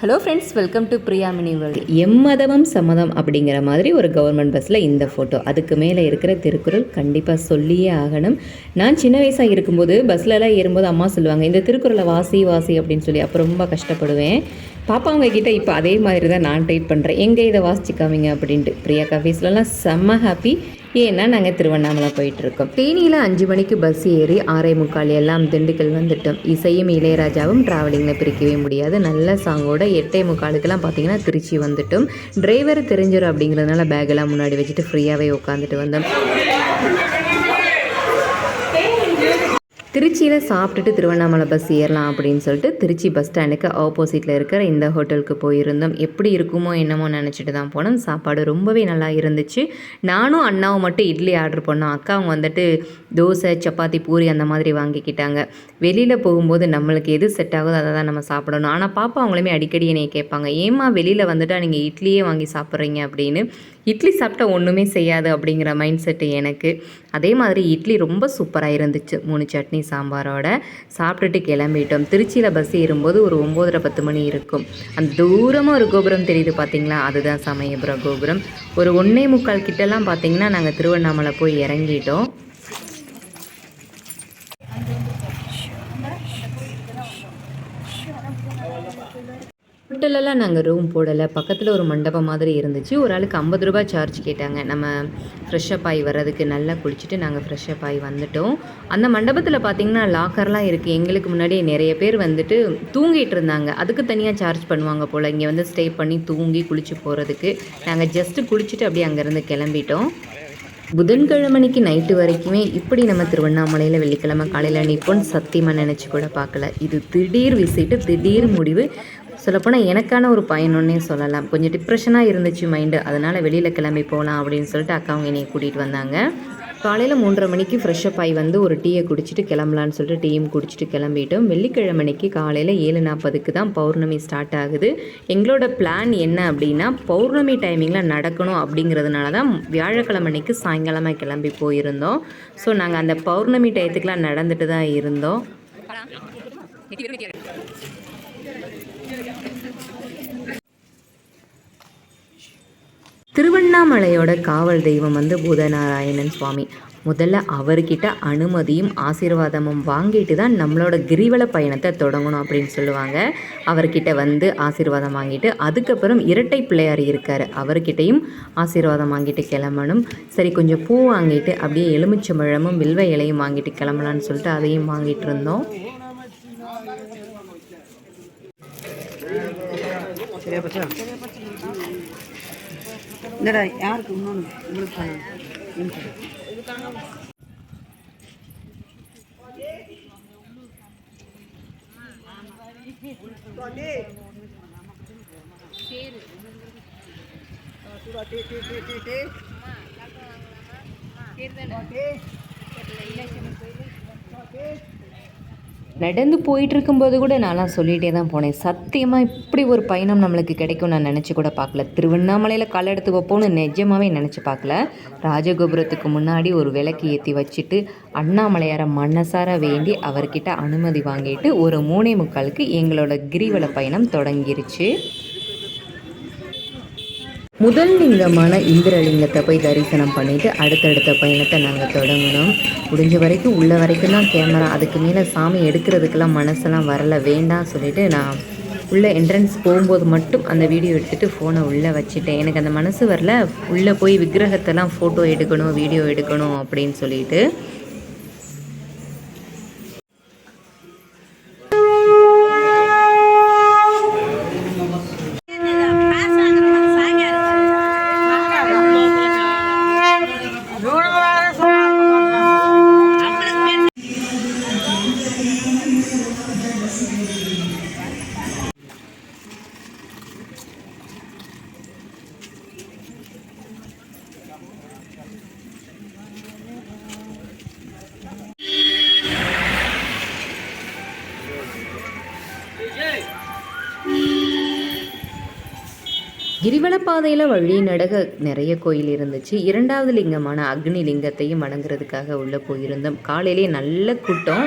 Hello friends, welcome to Priya mini world. எம்மதமும் சம்மதம் அப்படிங்கிற மாதிரி ஒரு கவர்மெண்ட் பஸ்ஸில் இந்த ஃபோட்டோ. அதுக்கு மேலே இருக்கிற திருக்குறள் கண்டிப்பாக சொல்லியே ஆகணும். நான் சின்ன வயசாக இருக்கும்போது பஸ்லலாம் ஏறும்போது அம்மா சொல்லுவாங்க, இந்த திருக்குறளை வாசி வாசி அப்படின்னு சொல்லி. அப்போ ரொம்ப கஷ்டப்படுவேன். பாப்பா அவங்க கிட்ட இப்போ அதே மாதிரி தான் நான் டைப் பண்ணுறேன், எங்கே இதை வாசிச்சுக்காமிங்க அப்படின்ட்டு. பிரியா கஃபீஸ்லலாம் செம்ம ஹாப்பி. ஏன்னா நாங்கள் திருவண்ணாமலை போயிட்டுருக்கோம். தேனியில் 5 மணிக்கு பஸ் ஏறி 6:45 எல்லாம் திண்டுக்கல் வந்துட்டோம். இசையும் இளையராஜாவும் ட்ராவலிங்கில் பிரிக்கவே முடியாது. நல்ல சாங்கோட 8:45 பார்த்தீங்கன்னா திருச்சி வந்துட்டோம். டிரைவர் தெரிஞ்சிடும் அப்படிங்கிறதுனால பேக்கெல்லாம் முன்னாடி வச்சுட்டு ஃப்ரீயாகவே உட்காந்துட்டு வந்தோம். திருச்சியில் சாப்பிட்டுட்டு திருவண்ணாமலை பஸ் ஏறலாம் அப்படின்னு சொல்லிட்டு திருச்சி பஸ் ஸ்டாண்டுக்கு ஆப்போசிட்டில் இருக்கிற இந்த ஹோட்டலுக்கு போயிருந்தோம். எப்படி இருக்குமோ என்னமோ நினச்சிட்டு தான் போனோம். சாப்பாடு ரொம்பவே நல்லா இருந்துச்சு. நானும் அண்ணாவும் மட்டும் இட்லி ஆர்டர் பண்ணோம். அக்கா அவங்க வந்துட்டு தோசை, சப்பாத்தி, பூரி அந்த மாதிரி வாங்கிக்கிட்டாங்க. வெளியில் போகும்போது நம்மளுக்கு எது செட் ஆகுதோ அதை தான் நம்ம சாப்பிடணும். ஆனால் பாப்பா அவங்களுமே அடிக்கடி என்னை கேட்பாங்க, ஏம்மா வெளியில் வந்துட்டால் நீங்கள் இட்லியே வாங்கி சாப்பிட்றீங்க அப்படின்னு. இட்லி சாப்பிட்டா ஒன்றுமே செய்யாது அப்படிங்கிற மைண்ட் செட்டு எனக்கு. அதே மாதிரி இட்லி ரொம்ப சூப்பராக இருந்துச்சு. 3 சட்னி சாம்பாரோட சாப்பிட்டுட்டு கிளம்பிட்டோம். திருச்சியில் பஸ் ஏறும்போது ஒரு 9:30-10 மணி இருக்கும். அந்த தூரமாக ஒரு கோபுரம் தெரியுது பார்த்தீங்களா, அதுதான் சமயபுரம் கோபுரம். ஒரு 1:45 கிட்டலாம் பார்த்தீங்கன்னா நாங்கள் திருவண்ணாமலை போய் இறங்கிட்டோம். ஹோட்டலெல்லாம் நாங்கள் ரூம் போடலை. பக்கத்தில் ஒரு மண்டபம் மாதிரி இருந்துச்சு. ஒரு ஆளுக்கு 50 ரூபா சார்ஜ் கேட்டாங்க. நம்ம ஃப்ரெஷ்ஷப் ஆகி வர்றதுக்கு நல்லா குளிச்சுட்டு நாங்கள் ஃப்ரெஷ்ஷப் ஆகி வந்துட்டோம். அந்த மண்டபத்தில் பார்த்திங்கன்னா லாக்கர்லாம் இருக்குது. எங்களுக்கு முன்னாடியே நிறைய பேர் வந்துட்டு தூங்கிட்டு இருந்தாங்க. அதுக்கு தனியாக சார்ஜ் பண்ணுவாங்க போல். இங்கே வந்து ஸ்டே பண்ணி தூங்கி குளிச்சு போகிறதுக்கு. நாங்கள் ஜஸ்ட்டு குளிச்சுட்டு அப்படியே அங்கேருந்து கிளம்பிட்டோம். புதன்கிழமைக்கு நைட்டு வரைக்குமே இப்படி நம்ம திருவண்ணாமலையில் வெள்ளிக்கிழமை காலையில் நிற்போன்னு சத்தியமாக நினச்சி கூட பார்க்கல. இது திடீர் விசிட்டு, திடீர் முடிவு. சொல்லப்போனால் எனக்கான ஒரு பயனுன்னே சொல்லலாம். கொஞ்சம் டிப்ரெஷனாக இருந்துச்சு மைண்டு. அதனால் வெளியில் கிளம்பி போகலாம் அப்படின்னு சொல்லிட்டு அக்கா அவங்க என்னை கூட்டிகிட்டு வந்தாங்க. காலையில் 3:30 மணிக்கு ஃப்ரெஷ்ஷப் ஆகி வந்து ஒரு டீயை குடிச்சிட்டு கிளம்பலான்னு சொல்லிட்டு டீயும் குடிச்சிட்டு கிளம்பிட்டோம். வெள்ளிக்கிழமைக்கு காலையில் 7:40 தான் பௌர்ணமி ஸ்டார்ட் ஆகுது. எங்களோட பிளான் என்ன அப்படின்னா, பௌர்ணமி டைமிங்கில் நடக்கணும் அப்படிங்கிறதுனால தான் வியாழக்கிழமைக்கு சாயங்காலமாக கிளம்பி போயிருந்தோம். ஸோ நாங்கள் அந்த பௌர்ணமி டயத்துக்கெலாம் நடந்துட்டு தான் இருந்தோம். திருவண்ணாமலையோட காவல் தெய்வம் வந்து பூதநாராயணன் சுவாமி. முதல்ல அவர்கிட்ட அனுமதியும் ஆசீர்வாதமும் வாங்கிட்டு தான் நம்மளோட கிரிவல பயணத்தை தொடங்கணும் அப்படின்னு சொல்லுவாங்க. அவர்கிட்ட வந்து ஆசீர்வாதம் வாங்கிட்டு அதுக்கப்புறம் இரட்டை பிள்ளையார் இருக்கார், அவர்கிட்டையும் ஆசீர்வாதம் வாங்கிட்டு கிளம்பணும். சரி, கொஞ்சம் பூ வாங்கிட்டு அப்படியே எலுமிச்சம்பழமும் வில்வ இலையும் வாங்கிட்டு கிளம்பலான்னு சொல்லிட்டு அதையும் வாங்கிட்டு இருந்தோம். யாருக்கு உங்களுக்கு நடந்து போயிட்டு இருக்கும்போது கூட நான்லாம் சொல்லிகிட்டே தான் போனேன், சத்தியமாக இப்படி ஒரு பயணம் நம்மளுக்கு கிடைக்கும் நான் நினச்சி கூட பார்க்கல. திருவண்ணாமலையில் கால் எடுத்து வைப்போன்னு நிஜமாகவே நினச்சி பார்க்கல. ராஜகோபுரத்துக்கு முன்னாடி ஒரு விளக்கு ஏற்றி வச்சுட்டு அண்ணாமலையாரை மனசார வேண்டி அவர்கிட்ட அனுமதி வாங்கிட்டு ஒரு 3:45 எங்களோட கிரிவல பயணம் தொடங்கிருச்சு. முதல் லிங்கமான இந்திரலிங்கத்தை போய் தரிசனம் பண்ணிவிட்டு அடுத்தடுத்த பயணத்தை நாங்கள் தொடங்கினோம். முடிஞ்ச வரைக்கும் உள்ள வரைக்கும் தான் கேமரா, அதுக்கு மேலே சாமி எடுக்கிறதுக்கெல்லாம் மனசெல்லாம் வரலை, வேண்டாம் சொல்லிவிட்டு நான் உள்ளே என்ட்ரன்ஸ் போகும்போது மட்டும் அந்த வீடியோ எடுத்துகிட்டு ஃபோனை உள்ளே வச்சுட்டேன். எனக்கு அந்த மனசு வரல, உள்ளே போய் விக்கிரகத்தெல்லாம் ஃபோட்டோ எடுக்கணும், வீடியோ எடுக்கணும் அப்படின்னு சொல்லிட்டு. கிரிவலப்பாதையில் வழி நடக நிறைய கோயில் இருந்துச்சு. 2வது லிங்கமான அக்னி லிங்கத்தையும் வணங்குறதுக்காக உள்ளே போயிருந்தோம். காலையிலே நல்ல கூட்டம்.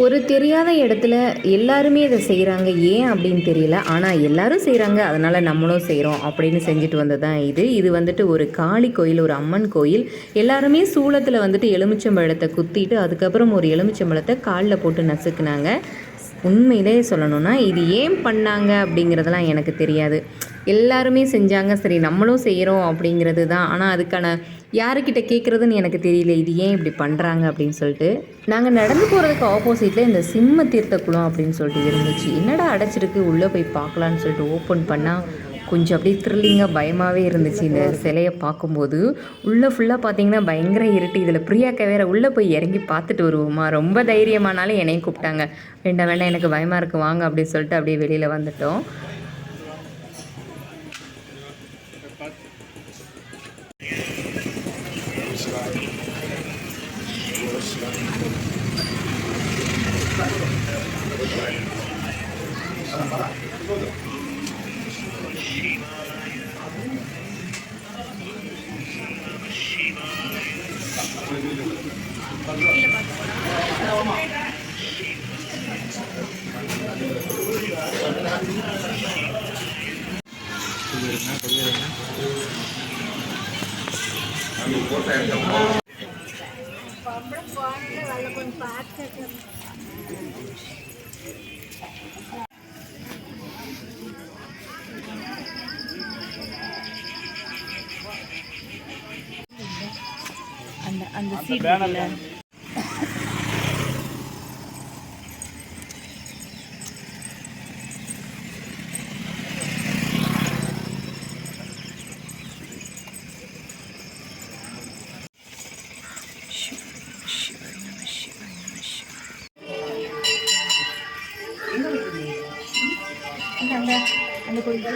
ஒரு தெரியாத இடத்துல எல்லாருமே இதை செய்கிறாங்க, ஏன் அப்படின்னு தெரியல. ஆனால் எல்லாரும் செய்கிறாங்க, அதனால் நம்மளும் செய்கிறோம் அப்படின்னு செஞ்சுட்டு வந்தது தான் இது. இது வந்துட்டு ஒரு காளி கோயில், ஒரு அம்மன் கோயில். எல்லாருமே சூளத்தில் வந்துட்டு எலுமிச்சம்பழத்தை குத்திட்டு அதுக்கப்புறம் ஒரு எலுமிச்சம்பழத்தை காலில் போட்டு நசுக்குனாங்க. உண்மையிலே சொல்லணும்னா இது ஏன் பண்ணாங்க அப்படிங்கிறதெல்லாம் எனக்கு தெரியாது. எல்லாருமே செஞ்சாங்க, சரி நம்மளும் செய்கிறோம் அப்படிங்கிறது தான். ஆனால் அதுக்கான யாருக்கிட்ட கேட்குறதுன்னு எனக்கு தெரியல, இது ஏன் இப்படி பண்ணுறாங்க அப்படின்னு சொல்லிட்டு. நாங்கள் நடந்து போகிறதுக்கு ஆப்போசிட்டில் இந்த சிம்ம தீர்த்த குளம் அப்படின்னு சொல்லிட்டு இருந்துச்சு. என்னடா அடைச்சிருக்கு, உள்ளே போய் பார்க்கலான்னு சொல்லிட்டு ஓப்பன் பண்ணால் கொஞ்சம் அப்படியே த்ரில்லிங்காக பயமாகவே இருந்துச்சு. இந்த சிலையை பார்க்கும்போது உள்ளே ஃபுல்லாக பார்த்தீங்கன்னா பயங்கர இருட்டு. இதில் பிரியாக்கா வேறு உள்ளே போய் இறங்கி பார்த்துட்டு வருவோமா, ரொம்ப தைரியமானாலும் என்னையும் கூப்பிட்டாங்க. வேண்டாம் வேண்டாம் எனக்கு பயமாக இருக்குது வாங்க அப்படின்னு சொல்லிட்டு அப்படியே வெளியில் வந்துட்டோம். அந்த சீட் அந்த கோயில்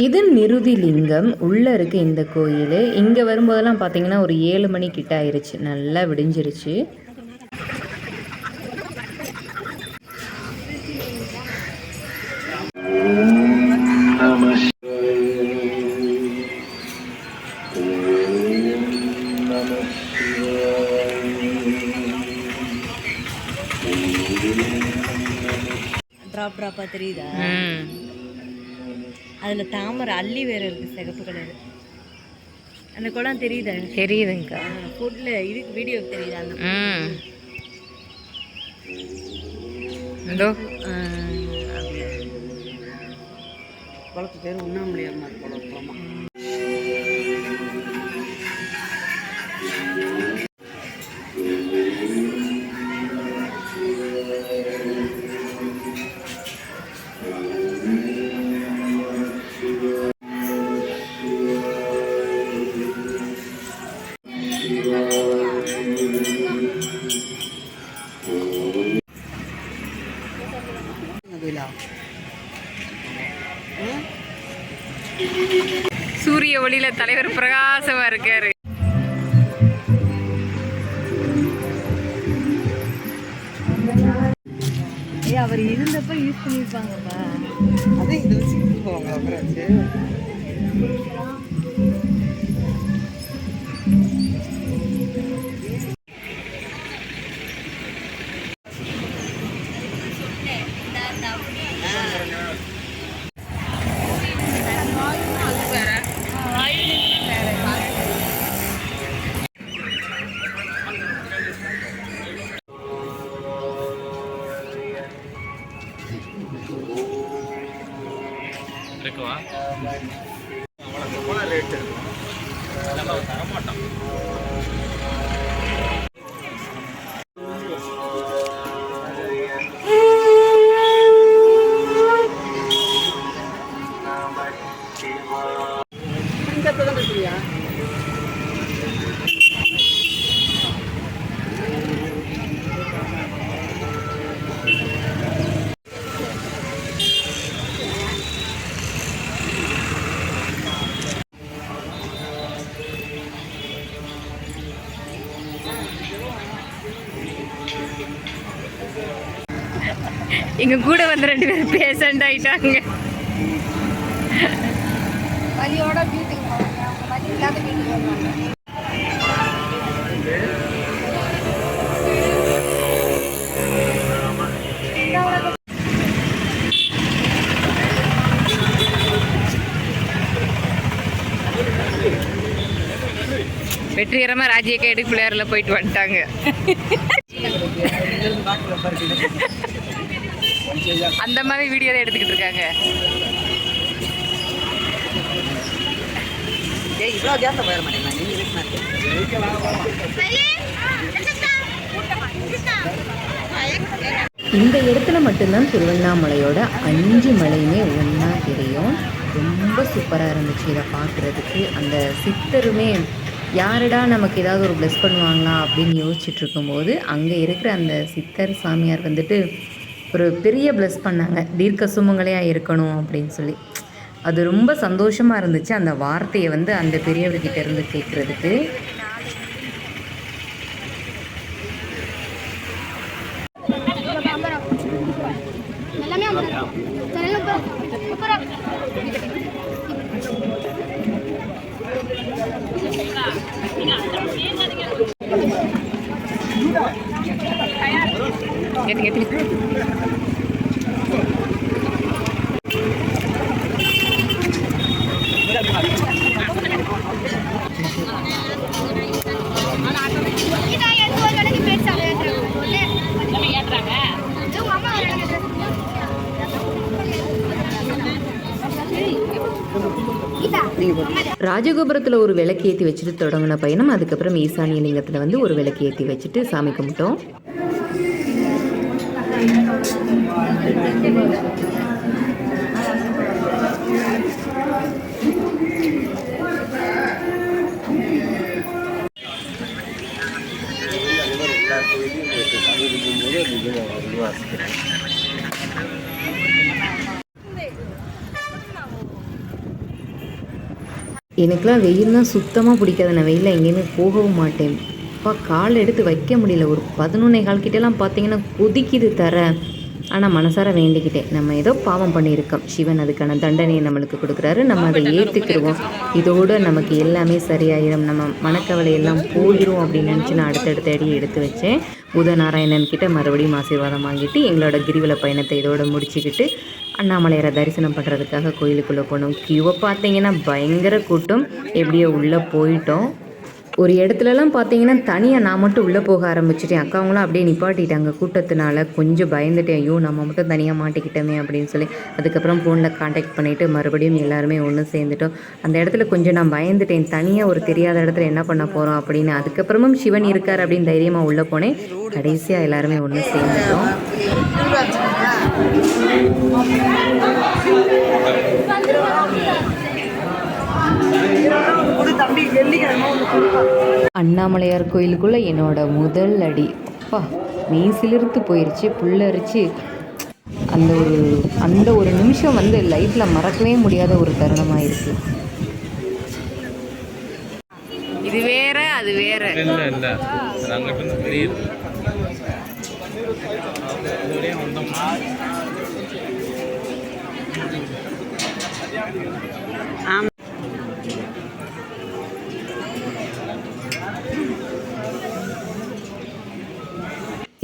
இது நிருதி லிங்கம் உள்ளே இருக்குது இந்த கோயில். இங்கே வரும்போதெல்லாம் பார்த்தீங்கன்னா ஒரு 7 மணி கிட்ட ஆயிடுச்சு, நல்லா விடிஞ்சிருச்சு. ட்ராப்பாக தெரியுதா? அதில் தாமரை அள்ளி வேறு இருக்குது, சிகப்பு கலரு. அந்த குளம் தெரியுதா? தெரியுதுங்கக்கா. ஃபுட்டில் இதுக்கு வீடியோ தெரியுதா? அந்த குளத்து பேர் உண்ணாமலையார் குளமா. சூரிய ஒளியில தலைவர் பிரகாசமா இருக்காரு. அவர் இருந்தப்ப யூஸ் பண்ணிருப்பாங்கப்பா. அதே இது வச்சு போவாங்க. இருக்குவா அவ்வளோ ரேட்டு நம்ம தரமாட்டோம். எங்க கூட வந்து 2 பேரும் பேஷண்ட் ஆயிட்டாங்க. வலியோட வீட்டுக்கு போவாங்க, வலி இல்லாத வீட்டுக்கு வருவாங்க. வெற்றிகரமா ராஜியக்கா எடுக்கு பிள்ளையாரில் போயிட்டு வந்துட்டாங்க. அந்த மாதிரி வீடியோ தான் எடுத்துக்கிட்டு இருக்காங்க. இவ்வளோ கேப்ல போயிட மாட்டேங்க, நீங்க இந்த இடத்துல மட்டும்தான் திருவண்ணாமலையோட 5 மலையுமே ஒன்றா தெரியும். ரொம்ப சூப்பராக இருந்துச்சு இதை பார்க்குறதுக்கு. அந்த சித்தருமே யாரடா நமக்கு ஏதாவது ஒரு ப்ளஸ் பண்ணுவாங்களா அப்படின்னு யோசிச்சுட்டு இருக்கும்போது அங்கே இருக்கிற அந்த சித்தர் சாமியார் வந்துட்டு ஒரு பெரிய ப்ளஸ் பண்ணாங்க, தீர்க்க சுமங்கலையாக இருக்கணும் அப்படின்னு சொல்லி. அது ரொம்ப சந்தோஷமாக இருந்துச்சு அந்த வார்த்தையை வந்து அந்த பெரியவர்கிட்ட இருந்து கேட்குறதுக்கு. ராஜகோபுரத்தில் ஒரு விளக்கு ஏற்றி வச்சுட்டு தொடங்கின பயணம். அதுக்கப்புறம் ஈசானிய லிங்கத்தில் வந்து ஒரு விளக்கு ஏற்றி வச்சுட்டு சாமி கும்பிட்டோம். எனக்குலாம் வெயில்னால் சுத்தமாக பிடிக்காது. நான் வெயிலில் எங்கேயுமே போகவும் மாட்டேன். அப்பா கால் எடுத்து வைக்க முடியல. ஒரு 11:15 கிட்டலாம் பார்த்தீங்கன்னா கொதிக்குது தர. ஆனால் மனசார வேண்டிக்கிட்டேன், நம்ம ஏதோ பாவம் பண்ணியிருக்கோம், சிவன் அதுக்கான தண்டனையை நம்மளுக்கு கொடுக்குறாரு, நம்ம அதை ஏற்றுக்கிடுவோம், இதோடு நமக்கு எல்லாமே சரியாயிடும், நம்ம மனக்கவலை எல்லாம் போயிடும் அப்படின்னு நினச்சி நான் அடுத்தடுத்த அடி எடுத்து வச்சேன். புதநாராயணன் கிட்ட மறுபடியும் ஆசீர்வாதம் வாங்கிட்டு எங்களோட கிரிவல பயணத்தை இதோடு முடிச்சுக்கிட்டு அண்ணாமலையாரை தரிசனம் பண்ணுறதுக்காக கோயிலுக்குள்ளே போனோம். கியூவை பார்த்தீங்கன்னா பயங்கர கூட்டம். எப்படியோ உள்ளே போயிட்டோம். ஒரு இடத்துலலாம் பார்த்தீங்கன்னா தனியாக நான் மட்டும் உள்ளே போக ஆரம்பிச்சிட்டேன். அக்காவங்களாம் அப்படியே நிப்பாட்டிட்டாங்க கூட்டத்தினால. கொஞ்சம் பயந்துட்டேன், ஐயோ நம்ம மட்டும் தனியாக மாட்டிக்கிட்டோமே அப்படின்னு சொல்லி. அதுக்கப்புறம் ஃபோனில் காண்டாக்ட் பண்ணிவிட்டு மறுபடியும் எல்லாருமே ஒன்று சேர்ந்துட்டோம். அந்த இடத்துல கொஞ்சம் நான் பயந்துட்டேன், தனியாக ஒரு தெரியாத இடத்துல என்ன பண்ண போகிறோம் அப்படின்னு. அதுக்கப்புறமும் சிவன் இருக்கார் அப்படின்னு தைரியமாக உள்ளே போனேன். கடைசியாக எல்லாருமே ஒன்று சேர்ந்துட்டோம். அண்ணாமலையார் கோயிலுக்குள்ளே என்னோட முதல் அடி அப்பா மெய் சிலிர்த்து போயிடுச்சு, புல்லரிச்சு. அந்த ஒரு நிமிஷம் வந்து லைஃப்பில் மறக்கவே முடியாத ஒரு தருணமாக இருக்குது. இது வேற அது வேற இல்லை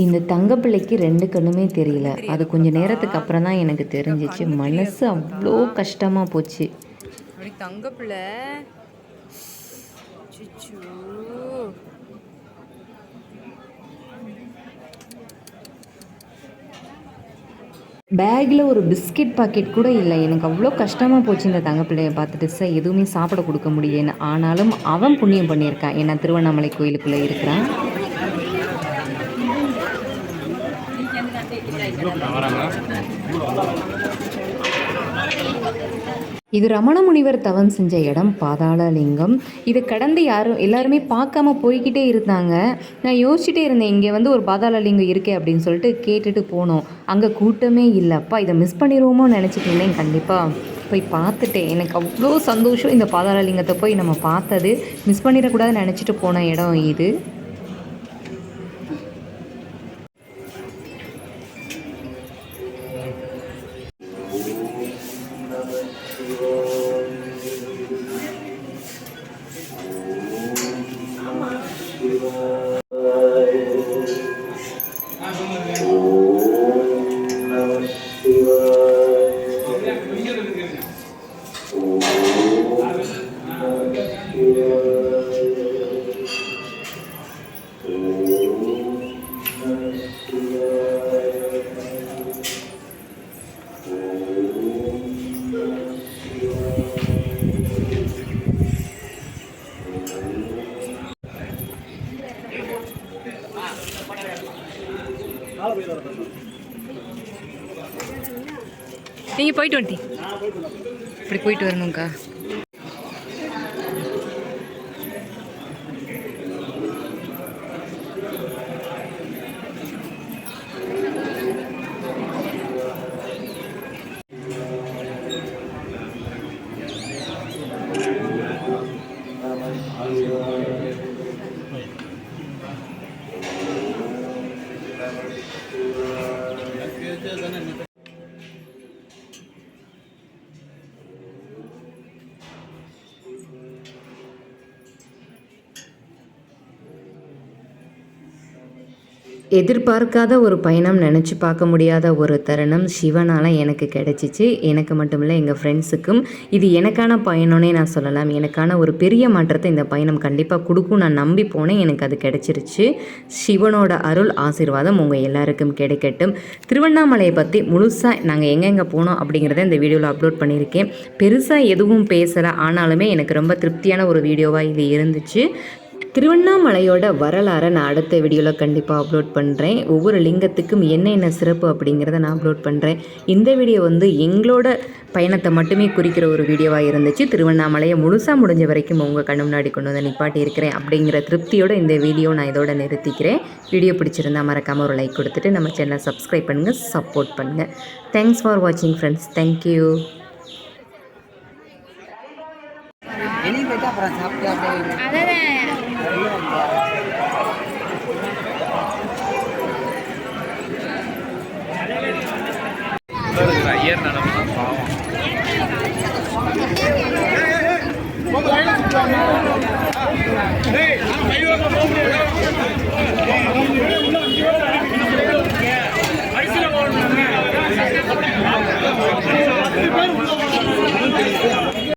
இந்த தங்கப்பிள்ளைக்கு 2 கண்ணுமே தெரியல. அது கொஞ்சம் நேரத்துக்கு அப்புறம் தான் எனக்கு தெரிஞ்சிச்சு. மனசு அவ்வளோ கஷ்டமாக போச்சு. அப்படி தங்கப்பிள்ளை பேக்கில் ஒரு பிஸ்கெட் பாக்கெட் கூட இல்லை. எனக்கு அவ்வளோ கஷ்டமாக போச்சு இந்த தங்கப்பிள்ளையை பார்த்துட்டு. சார் எதுவுமே சாப்பிட கொடுக்க முடியலன்னு. ஆனாலும் அவன் புண்ணியம் பண்ணியிருக்கான். ஏன்னா திருவண்ணாமலை கோயிலுக்குள்ளே இருக்கிறான். இது ரமண முனிவர் தவம் செஞ்ச இடம், பாதாள லிங்கம். இதை கடந்து எல்லாருமே பார்க்காம போய்கிட்டே இருந்தாங்க. நான் யோசிச்சுட்டே இருந்தேன், இங்கே வந்து ஒரு பாதாள லிங்கம் இருக்கே அப்படின்னு சொல்லிட்டு கேட்டுட்டு போனோம். அங்கே கூட்டமே இல்லைப்பா, இதை மிஸ் பண்ணிடுவோமோ நினச்சிட்டு இருந்தேன். கண்டிப்பாக போய் பார்த்துட்டேன். எனக்கு அவ்வளோ சந்தோஷம் இந்த பாதாள லிங்கத்தை போய் நம்ம பார்த்தது. மிஸ் பண்ணிடக்கூடாதுன்னு நினச்சிட்டு போன இடம் இது. நீங்கள் போயிட்டு வந்துட்டி இப்படி போயிட்டு வரணுங்க்கா. எதிர்பார்க்காத ஒரு பயணம், நினச்சி பார்க்க முடியாத ஒரு தருணம் சிவனால் எனக்கு கிடச்சிச்சு. எனக்கு மட்டும் இல்லை, எங்கள் ஃப்ரெண்ட்ஸுக்கும். இது எனக்கான பயணம்னே நான் சொல்லலாம். எனக்கான ஒரு பெரிய மாற்றத்தை இந்த பயணம் கண்டிப்பாக கொடுக்கும் நான் நம்பி போனேன். எனக்கு அது கிடச்சிருச்சு. சிவனோட அருள் ஆசீர்வாதம் உங்கள் எல்லாருக்கும் கிடைக்கட்டும். திருவண்ணாமலையை பற்றி முழுசாக நாங்கள் எங்கெங்கே போனோம் அப்படிங்கிறத இந்த வீடியோவில் அப்லோட் பண்ணியிருக்கேன். பெருசாக எதுவும் பேசலை, ஆனாலுமே எனக்கு ரொம்ப திருப்தியான ஒரு வீடியோவாக இது இருந்துச்சு. திருவண்ணாமலையோட வரலாறை நான் அடுத்த வீடியோவில் கண்டிப்பாக அப்லோட் பண்ணுறேன். ஒவ்வொரு லிங்கத்துக்கும் என்ன சிறப்பு அப்படிங்கிறத நான் அப்லோட் பண்ணுறேன். இந்த வீடியோ வந்து எங்களோட பயணத்தை மட்டுமே குறிக்கிற ஒரு வீடியோவாக இருந்துச்சு. திருவண்ணாமலையை முழுசாக முடிஞ்ச வரைக்கும் உங்கள் கண்ணு முன்னாடி கொண்டு வந்து நிப்பாட்டி இருக்கிறேன் அப்படிங்கிற திருப்தியோட இந்த வீடியோ நான் இதோட நிறுத்திக்கிறேன். வீடியோ பிடிச்சிருந்தா மறக்காமல் ஒரு லைக் கொடுத்துட்டு நம்ம சேனலை சப்ஸ்கிரைப் பண்ணுங்கள், சப்போர்ட் பண்ணுங்கள். தேங்க்ஸ் ஃபார் வாட்சிங் ஃப்ரெண்ட்ஸ். தேங்க்யூ. வெளியே போயிட்டு அப்புறம் சாப்பிட்டு அப்படியே ஐயர் நடந்தா பாவம்.